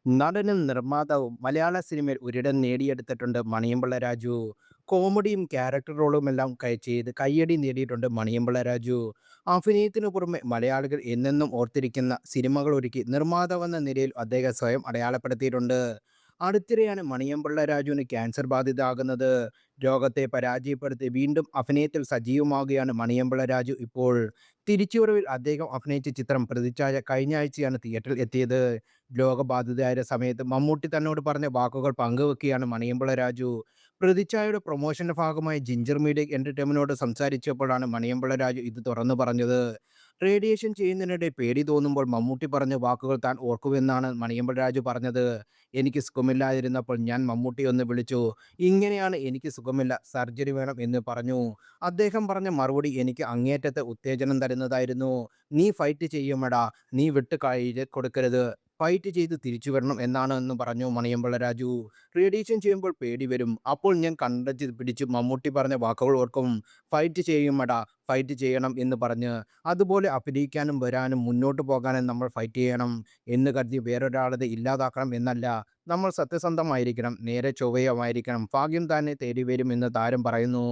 നടനും നിർമ്മാതാവും മലയാള സിനിമയിൽ ഒരിടം നേടിയെടുത്തിട്ടുണ്ട് മണിയമ്പിള്ള രാജു. കോമഡിയും ക്യാരക്ടർ റോളുമെല്ലാം ചെയ്ത് കയ്യടി നേടിയിട്ടുണ്ട് മണിയമ്പിള്ള രാജു. അഭിനയത്തിനു പുറമെ മലയാളികൾ എന്നെന്നും ഓർത്തിരിക്കുന്ന സിനിമകൾ ഒരുക്കി നിർമ്മാതാവെന്ന നിലയിൽ അദ്ദേഹം സ്വയം അടയാളപ്പെടുത്തിയിട്ടുണ്ട്. അടുത്തിടെയാണ് മണിയമ്പിള്ള രാജുവിന് ക്യാൻസർ ബാധിതരാകുന്നത്. രോഗത്തെ പരാജയപ്പെടുത്തി വീണ്ടും അഭിനയത്തിൽ സജീവമാവുകയാണ് മണിയമ്പിള്ള രാജു ഇപ്പോൾ. തിരിച്ചുവരവിൽ അദ്ദേഹം അഭിനയിച്ച ചിത്രം പ്രതിച്ഛായ കഴിഞ്ഞ ആഴ്ചയാണ് തിയേറ്ററിൽ എത്തിയത്. രോഗബാധിതയായ സമയത്ത് മമ്മൂട്ടി തന്നോട് പറഞ്ഞ വാക്കുകൾ പങ്കുവെക്കുകയാണ് മണിയമ്പിള്ള രാജു. പ്രതിച്ഛായയുടെ പ്രൊമോഷന്റെ ഭാഗമായി ജിഞ്ചർ മീഡിയ എന്റർടൈൻമെന്റിനോട് സംസാരിച്ചപ്പോഴാണ് മണിയമ്പിള്ള രാജു ഇത് തുറന്നു പറഞ്ഞത്. റേഡിയേഷൻ ചെയ്യുന്നതിനിടെ പേടി തോന്നുമ്പോൾ മമ്മൂട്ടി പറഞ്ഞ വാക്കുകൾ താൻ ഓർക്കുമെന്നാണ് മണിയമ്പിള്ള രാജു പറഞ്ഞത്. എനിക്ക് സുഖമില്ലാതിരുന്നപ്പോൾ ഞാൻ മമ്മൂട്ടിയെ ഒന്ന് വിളിച്ചു. ഇങ്ങനെയാണ് എനിക്ക് സുഖമില്ല, സർജറി വേണം എന്ന് പറഞ്ഞു. അദ്ദേഹം പറഞ്ഞ മറുപടി എനിക്ക് അങ്ങേയറ്റത്തെ ഉത്തേജനം തരുന്നതായിരുന്നു. നീ ഫൈറ്റ് ചെയ്യുമെടാ, നീ വിട്ട് കൊടുക്കരുത്. ഫൈറ്റ് ചെയ്ത് തിരിച്ചു വരണം എന്നാണ് എന്ന് പറഞ്ഞു മണിയമ്പിള്ള രാജു. റേഡിയേഷൻ ചെയ്യുമ്പോൾ പേടി വരും. അപ്പോൾ ഞാൻ കണ്ടച്ച് പിടിച്ച് മമ്മൂട്ടി പറഞ്ഞ വാക്കുകൾ ഓർക്കും. ഫൈറ്റ് ചെയ്യുമെടാ, ഫൈറ്റ് ചെയ്യണം എന്ന് പറഞ്ഞ്. അതുപോലെ അഭിനയിക്കാനും വരാനും മുന്നോട്ട് പോകാനും നമ്മൾ ഫൈറ്റ് ചെയ്യണം എന്ന് കരുതി വേറൊരാളത് ഇല്ലാതാക്കണം എന്നല്ല. നമ്മൾ സത്യസന്ധമായിരിക്കണം, നേരെ ചൊവ്വയുമായിരിക്കണം. ഭാഗ്യം തന്നെ തേടി വരും എന്ന് താരം പറയുന്നു.